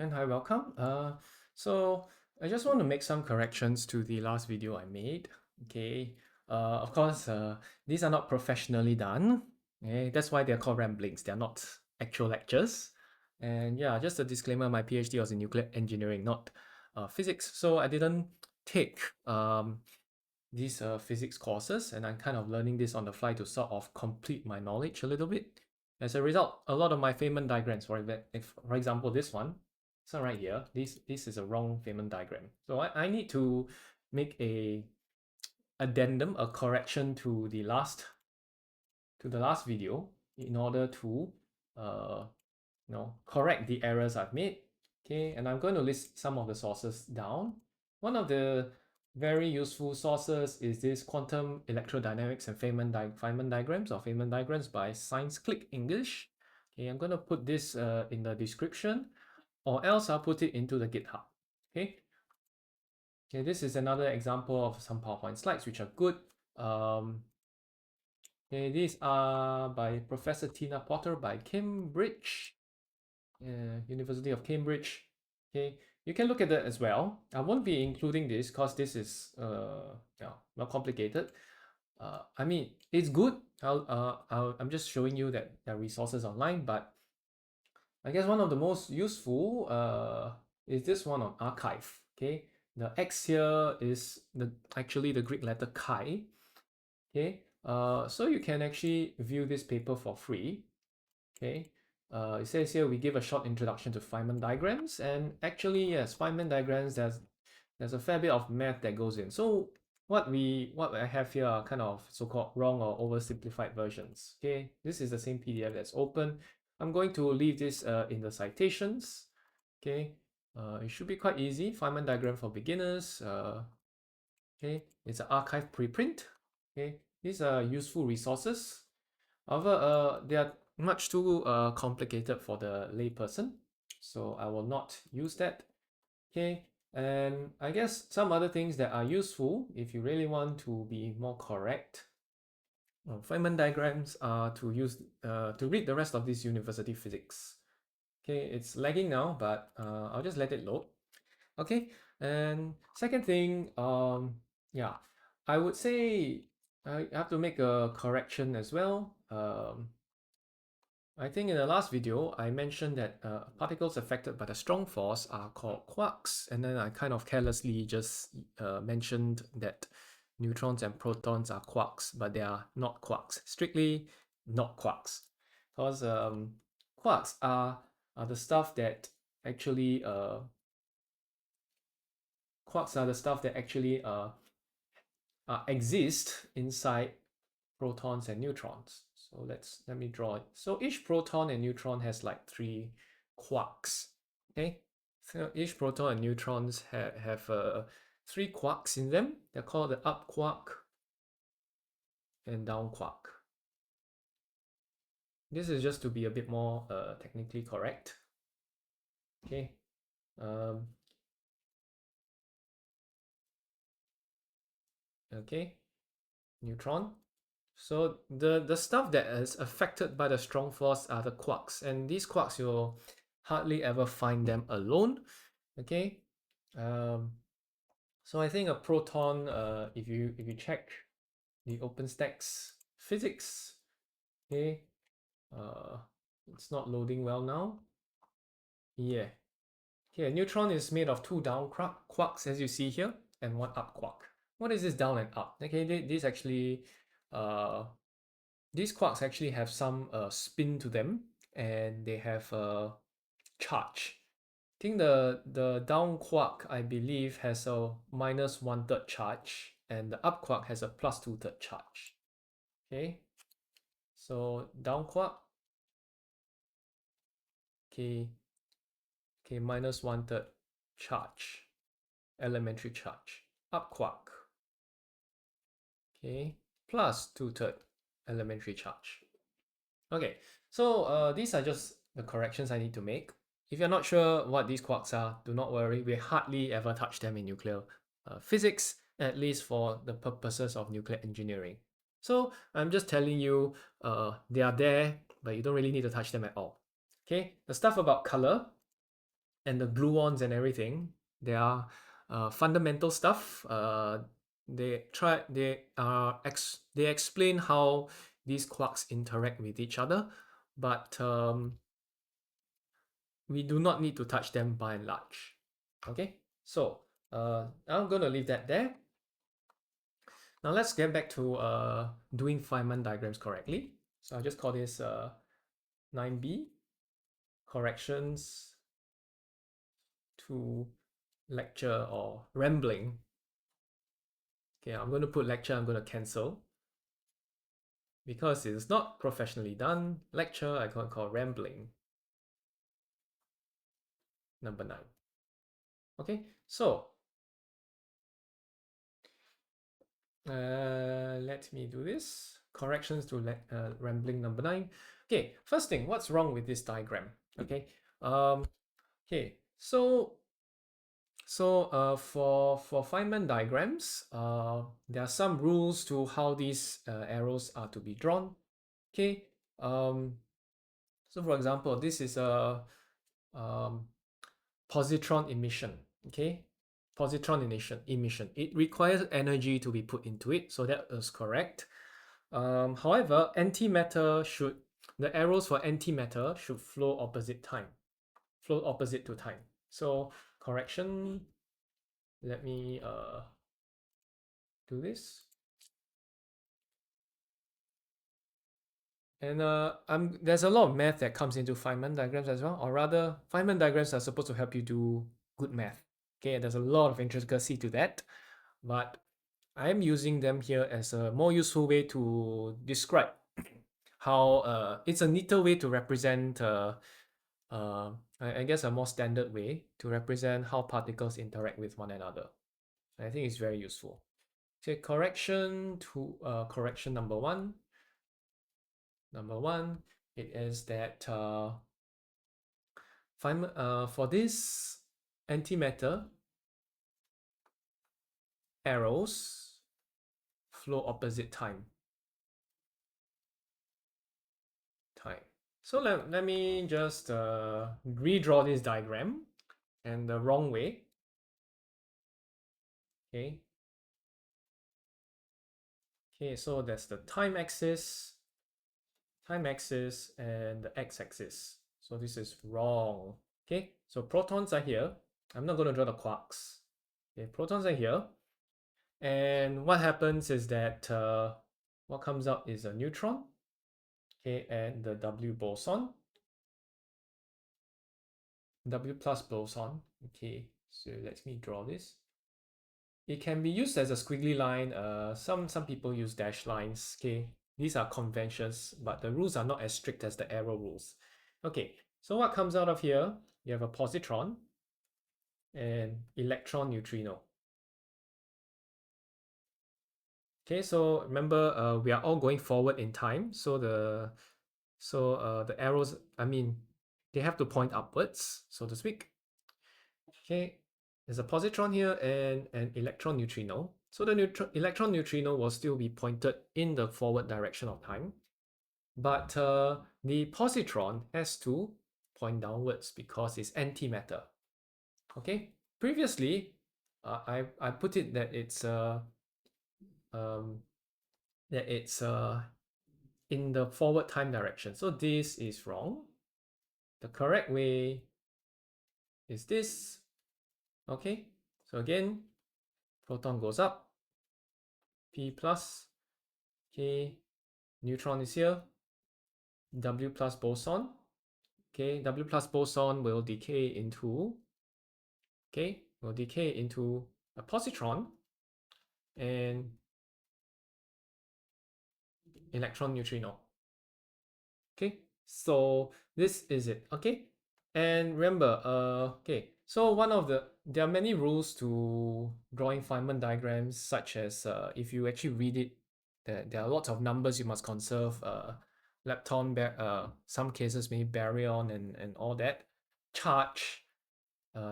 And hi, welcome. So I just want to make some corrections to the last video I made. Okay. Of course, these are not professionally done. Okay, that's why they're called ramblings. They're not actual lectures. And yeah, just a disclaimer: my PhD was in nuclear engineering, not physics. So I didn't take these physics courses, and I'm kind of learning this on the fly to sort of complete my knowledge a little bit. As a result, a lot of my Feynman diagrams, for example, this one, so right here, this is a wrong Feynman diagram. So I need to make a addendum, a correction to the last video in order to uh, correct the errors I've made. Okay, and I'm going to list some of the sources down. One of the very useful sources is this Quantum Electrodynamics and Feynman diagrams or Feynman diagrams by Science Click English. Okay, I'm going to put this in the description, or else I'll put it into the GitHub. Okay. Okay, this is another example of some PowerPoint slides which are good. Okay, these are by Professor Tina Potter by Cambridge. University of Cambridge. Okay, you can look at that as well. I won't be including this because this is more complicated. I mean, it's good. I'm just showing you that there are resources online, but I guess one of the most useful is this one on archive. Okay, the X here is actually the Greek letter chi. Okay, so you can actually view this paper for free. Okay, it says here we give a short introduction to Feynman diagrams, and actually yes, Feynman diagrams, there's a fair bit of math that goes in. So what I have here are kind of so-called wrong or oversimplified versions. Okay, this is the same PDF that's open. I'm going to leave this in the citations. Okay, it should be quite easy. Feynman diagram for beginners. Okay, it's an archive preprint. Okay, these are useful resources. However, they are much too complicated for the layperson, so I will not use that. Okay, and I guess some other things that are useful if you really want to be more correct. Feynman diagrams are to use to read the rest of this university physics. Okay, it's lagging now, but I'll just let it load. Okay, and second thing, yeah, I would say I have to make a correction as well. I think in the last video, I mentioned that particles affected by the strong force are called quarks, and then I kind of carelessly just mentioned that neutrons and protons are quarks, but they are not quarks, strictly not quarks, because quarks are the stuff that actually exist inside protons and neutrons. So let me draw it. So each proton and neutron has like 3 quarks. Okay, so each proton and neutrons have 3 quarks in them. They're called the up quark and down quark. This is just to be a bit more technically correct. Okay. Okay, neutron. So the stuff that is affected by the strong force are the quarks, and these quarks you'll hardly ever find them alone. Okay, so I think a proton, if you check the OpenStax physics, okay, it's not loading well now. Yeah, okay, a neutron is made of 2 down quarks as you see here, and 1 up quark. What is this down and up? Okay, this actually these quarks actually have some spin to them, and they have a charge. I think the down quark, I believe, has a minus 1/3 charge, and the up quark has a plus 2/3 charge. Okay, so down quark, okay, minus 1/3 charge, elementary charge. Up quark, okay, plus 2/3 elementary charge. Okay, so these are just the corrections I need to make. If you're not sure what these quarks are, do not worry. We hardly ever touch them in nuclear physics, at least for the purposes of nuclear engineering. So I'm just telling you they are there, but you don't really need to touch them at all. Okay, the stuff about color and the gluons and everything, they are fundamental stuff. They explain how these quarks interact with each other, but we do not need to touch them by and large. Okay, so I'm going to leave that there. Now let's get back to doing Feynman diagrams correctly. So I'll just call this 9b, corrections to lecture or rambling. Okay, I'm going to put lecture, I'm going to cancel. Because it's not professionally done, lecture I can call rambling. Number 9. Okay, so let me do this. Corrections to rambling number 9. Okay, first thing, what's wrong with this diagram? Okay, okay, so for Feynman diagrams, there are some rules to how these arrows are to be drawn. Okay, so for example, this is a positron emission. Okay, positron emission. It requires energy to be put into it, so that is correct. However, antimatter should, the arrows for antimatter should flow opposite to time. So correction, let me do this. And there's a lot of math that comes into Feynman diagrams as well, or rather, Feynman diagrams are supposed to help you do good math. Okay, there's a lot of intricacy to that, but I'm using them here as a more useful way to describe how it's a neater way to represent, I guess a more standard way to represent how particles interact with one another. I think it's very useful. Okay, correction number 1. Number 1, it is that for this antimatter, arrows flow opposite time. So let me just redraw this diagram and the wrong way. Okay. Okay, so that's the time axis, and the x-axis. So this is wrong. Okay, so protons are here. I'm not going to draw the quarks. Okay, protons are here. And what happens is that what comes out is a neutron. Okay, and the W boson. W plus boson. Okay, so let me draw this. It can be used as a squiggly line. Some people use dash lines. Okay, these are conventions, but the rules are not as strict as the arrow rules. Okay, so what comes out of here? You have a positron and electron neutrino. Okay, so remember we are all going forward in time, so the arrows, I mean, they have to point upwards, so to speak. Okay, there's a positron here and an electron neutrino. So the electron neutrino will still be pointed in the forward direction of time, but the positron has to point downwards because it's antimatter. Okay, previously I put it that it's in the forward time direction. So this is wrong. The correct way is this. Okay, so again, proton goes up, P plus, okay, neutron is here, W plus boson, okay, W plus boson will decay into, a positron and electron neutrino. Okay, so this is it. Okay, and remember, okay, so there are many rules to drawing Feynman diagrams, such as if you actually read it, there are lots of numbers you must conserve, lepton, some cases maybe baryon and all that, charge.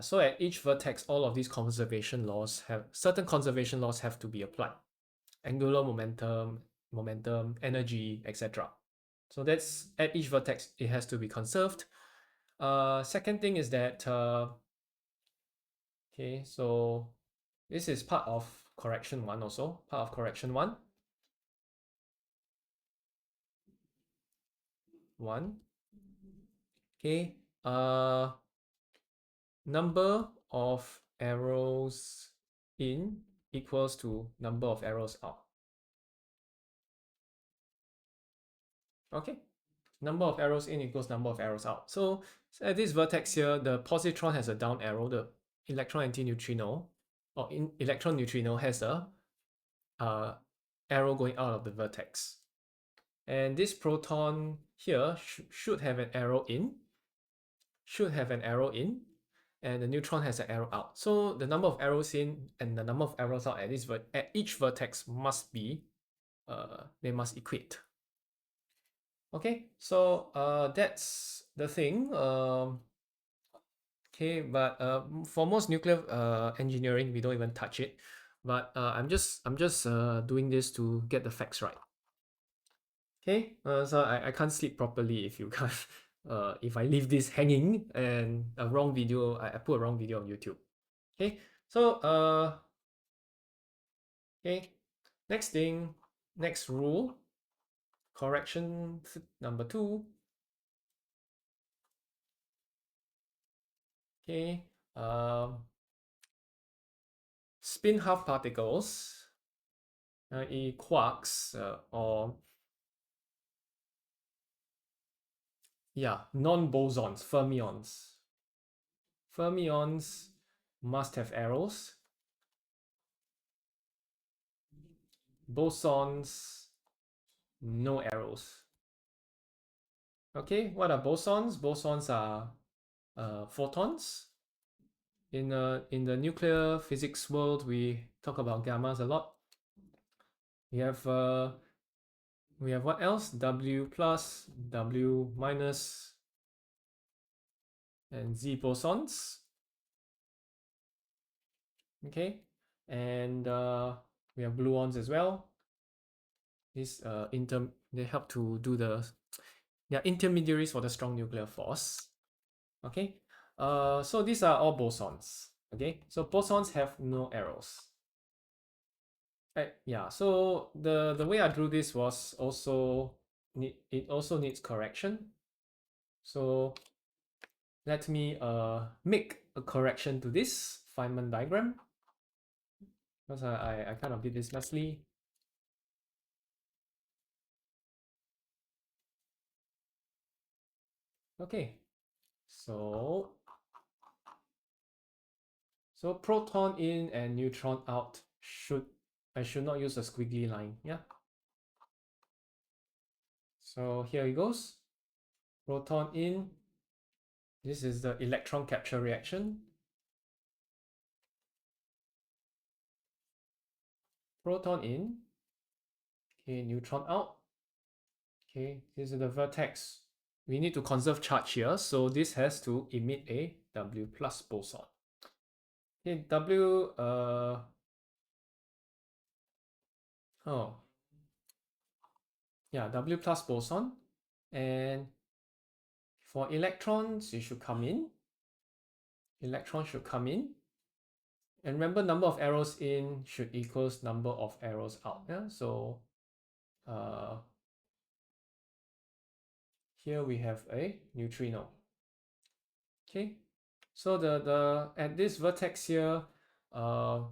So at each vertex, all of these certain conservation laws have to be applied. Angular momentum, energy, etc. So that's at each vertex, it has to be conserved. Second thing is that Okay, so this is part of correction 1 also, part of correction 1. 1. Okay, number of arrows in equals to number of arrows out. Okay, number of arrows in equals number of arrows out. So at this vertex here, the positron has a down arrow, the electron antineutrino or electron neutrino has a arrow going out of the vertex. And this proton here should have an arrow in, and the neutron has an arrow out. So the number of arrows in and the number of arrows out at each vertex must be, they must equate. Okay, so that's the thing. Okay, but for most nuclear engineering, we don't even touch it. But I'm just doing this to get the facts right. Okay, so I can't sleep properly if you can't. If I leave this hanging and a wrong video, I put a wrong video on YouTube. Okay, so okay, next thing, next rule, correction number 2. Okay, spin half particles, i.e. quarks, or yeah, non-bosons, fermions. Fermions must have arrows. Bosons, no arrows. Okay, what are bosons? Bosons are photons. In the nuclear physics world, we talk about gammas a lot. We have what else? W plus, W minus, and Z bosons. Okay, and we have gluons as well. These they help to do they are intermediaries for the strong nuclear force. Okay, so these are all bosons. Okay, so bosons have no arrows. Yeah, so the way I drew this was also it also needs correction. So let me make a correction to this Feynman diagram, because I kind of did this messily. Okay, so proton in and neutron out I should not use a squiggly line. Yeah. So here it goes. Proton in. This is the electron capture reaction. Proton in. Okay, neutron out. Okay, this is the vertex. We need to conserve charge here, so this has to emit a W plus boson. Okay, W oh yeah, W plus boson. And for electrons, it should come in. Electron should come in. And remember, number of arrows in should equals number of arrows out. Yeah, so here we have a neutrino. Okay, so the at this vertex here, the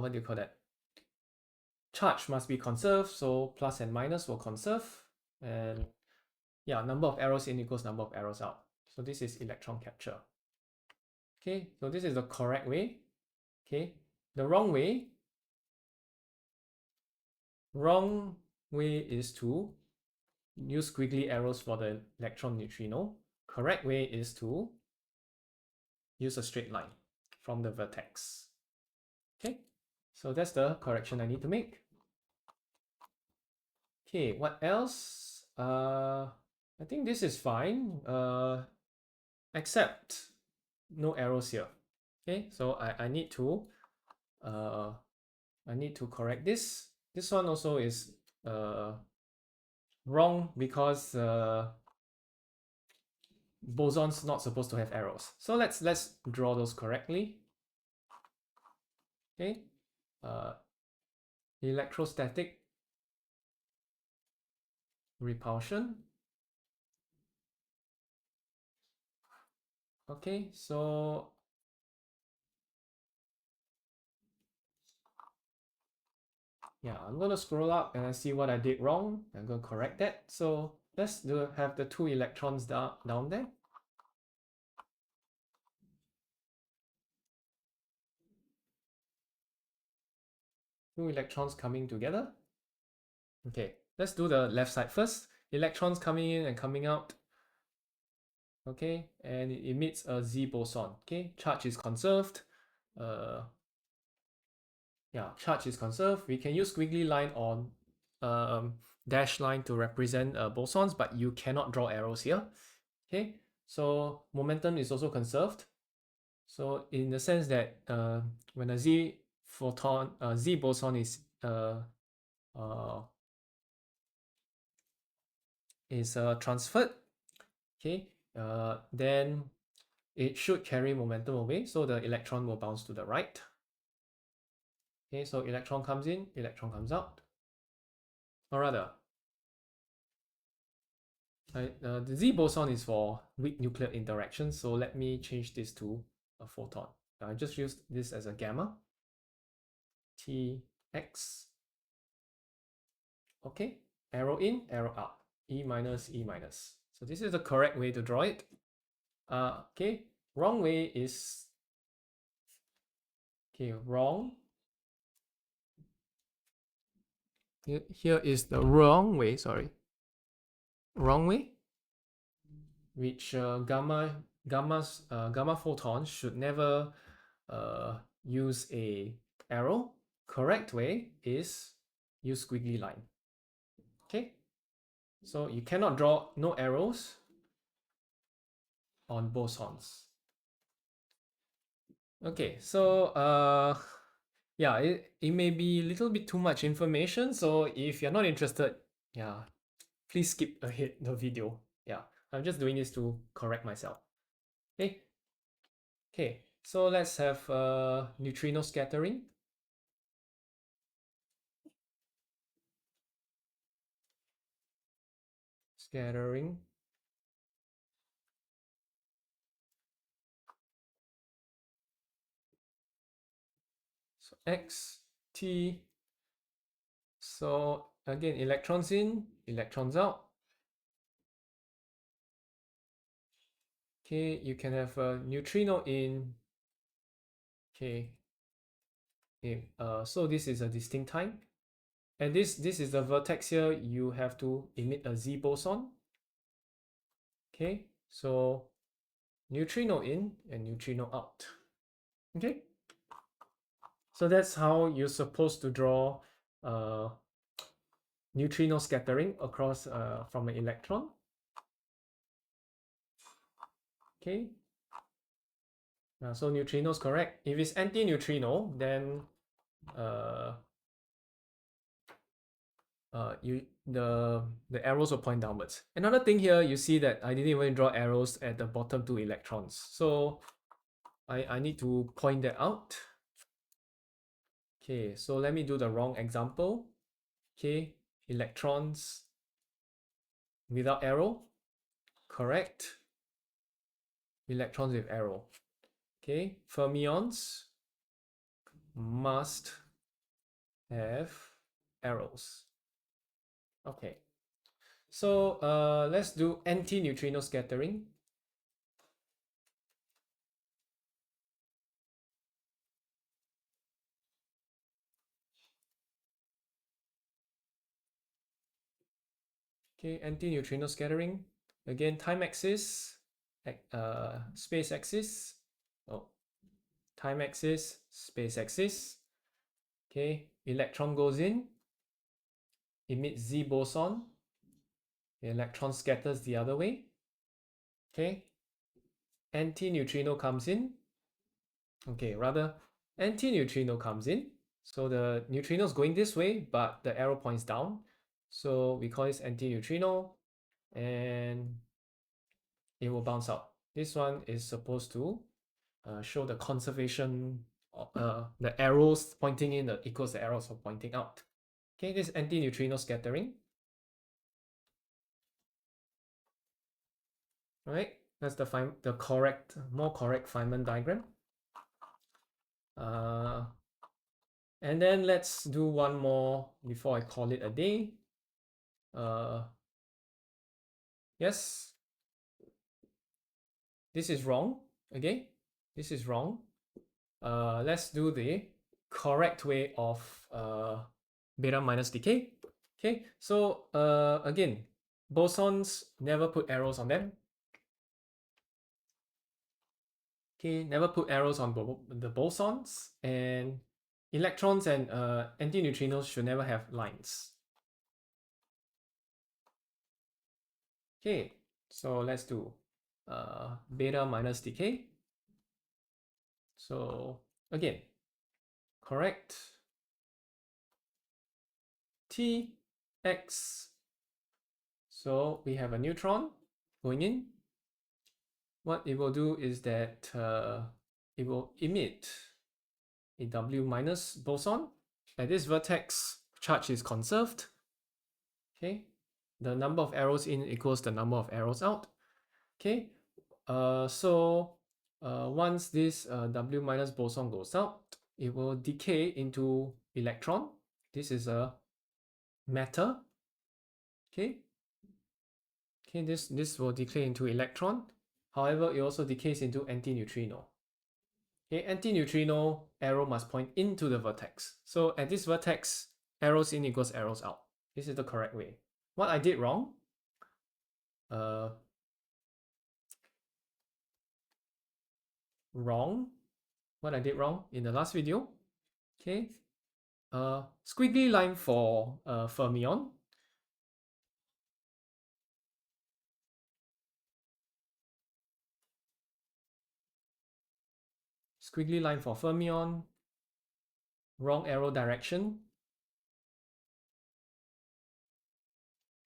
what do you call that? Charge must be conserved, so plus and minus will conserve, and yeah, number of arrows in equals number of arrows out. So this is electron capture. Okay, so this is the correct way. Okay, the wrong way is to use squiggly arrows for the electron neutrino. Correct way is to use a straight line from the vertex. Okay, so that's the correction I need to make. Okay, what else? I think this is fine. Except no arrows here. Okay, so I need to correct this. This one also is wrong because bosons not supposed to have arrows. So let's draw those correctly. Okay, electrostatic repulsion. Okay, so yeah, I'm gonna scroll up and I see what I did wrong. I'm gonna correct that. So let's have the two electrons down there. Two electrons coming together. Okay, let's do the left side first. Electrons coming in and coming out. Okay, and it emits a Z boson. Okay, charge is conserved. Yeah, charge is conserved. We can use squiggly line on dash line to represent bosons, but you cannot draw arrows here. Okay, so momentum is also conserved. So in the sense that when a Z boson is transferred, okay, then it should carry momentum away, so the electron will bounce to the right. Okay, so electron comes in, electron comes out. Or rather, the Z boson is for weak nuclear interactions, so let me change this to a photon. I just used this as a gamma. Tx. Okay, arrow in, arrow out. E minus, E minus. So this is the correct way to draw it. Okay, wrong way is... Okay, wrong. Here is the wrong way, sorry. Wrong way, which gamma photon should never use a arrow. Correct way is use squiggly line. Okay, so you cannot draw no arrows on bosons. Okay, so yeah, it may be a little bit too much information, so if you're not interested, yeah, please skip ahead the video. Yeah, I'm just doing this to correct myself. Okay, so let's have neutrino scattering. Scattering. So X, T. So again, electrons in, electrons out. Okay, you can have a neutrino in. Okay. Okay. So this is a distinct time. And this is the vertex here. You have to emit a Z boson. Okay. So neutrino in and neutrino out. Okay. So that's how you're supposed to draw neutrino scattering across from an electron. Okay. So neutrino is correct. If it's anti-neutrino, then the arrows will point downwards. Another thing here, you see that I didn't even draw arrows at the bottom two electrons. So I need to point that out. Okay, so let me do the wrong example. Okay, electrons without arrow. Correct. Electrons with arrow. Okay, fermions must have arrows. Okay, so let's do anti-neutrino scattering. Okay, anti-neutrino scattering. Again, time axis, space axis. Oh, time axis, space axis. Okay, electron goes in, emits Z boson. The electron scatters the other way. Okay, anti-neutrino comes in. Okay, rather, anti-neutrino comes in. So the neutrino is going this way, but the arrow points down. So we call this anti-neutrino. And it will bounce out. This one is supposed to show the conservation of the arrows pointing in equals the arrows of pointing out. Okay, this is anti-neutrino scattering. All right, that's the more correct Feynman diagram. And then let's do one more before I call it a day. Yes, this is wrong. Okay, this is wrong. Let's do the correct way of beta minus decay. Okay, so again, bosons never put arrows on them. Okay, never put arrows on the bosons, and electrons and antineutrinos should never have lines. Okay, so let's do beta minus decay. So again, correct T, X. So we have a neutron going in. What it will do is that it will emit a W minus boson. At this vertex, charge is conserved. Okay, the number of arrows in equals the number of arrows out. Okay, so once this W minus boson goes out, it will decay into electron. This is a matter. Okay, this will decay into electron. However, it also decays into antineutrino. Okay, antineutrino arrow must point into the vertex. So at this vertex, arrows in equals arrows out. This is the correct way. What I did wrong, what I did wrong in the last video. Okay, squiggly line for fermion. Squiggly line for fermion. Wrong arrow direction.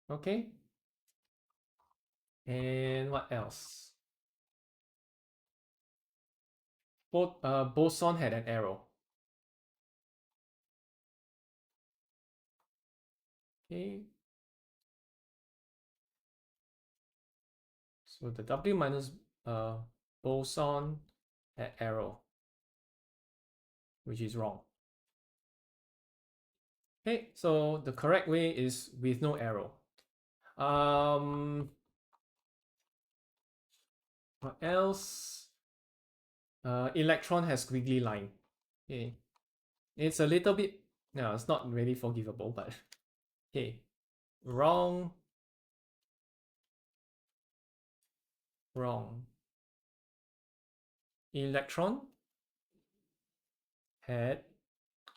Okay. And what else? Boson had an arrow. Okay. So the W minus boson had arrow, which is wrong. Okay, so the correct way is with no arrow. What else? Electron has squiggly line. Okay, it's a little bit, no, it's not really forgivable, but okay, wrong. Electron had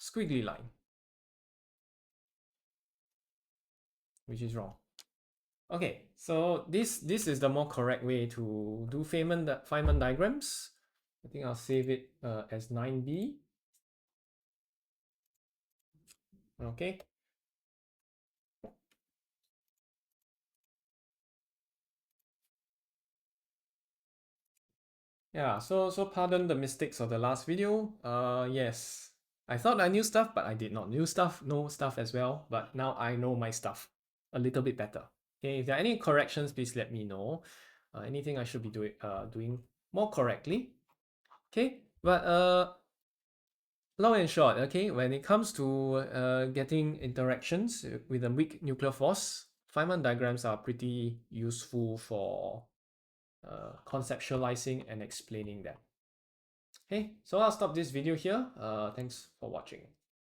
squiggly line, which is wrong. Okay, so this is the more correct way to do Feynman diagrams. I think I'll save it as 9B. Okay. Yeah, so pardon the mistakes of the last video. Yes, I thought I knew stuff, but I did not know stuff as well. But now I know my stuff a little bit better. Okay, if there are any corrections, please let me know. Anything I should be doing more correctly. Okay, but long and short, okay, when it comes to getting interactions with a weak nuclear force, Feynman diagrams are pretty useful for conceptualizing and explaining that. Okay, so I'll stop this video here. Thanks for watching.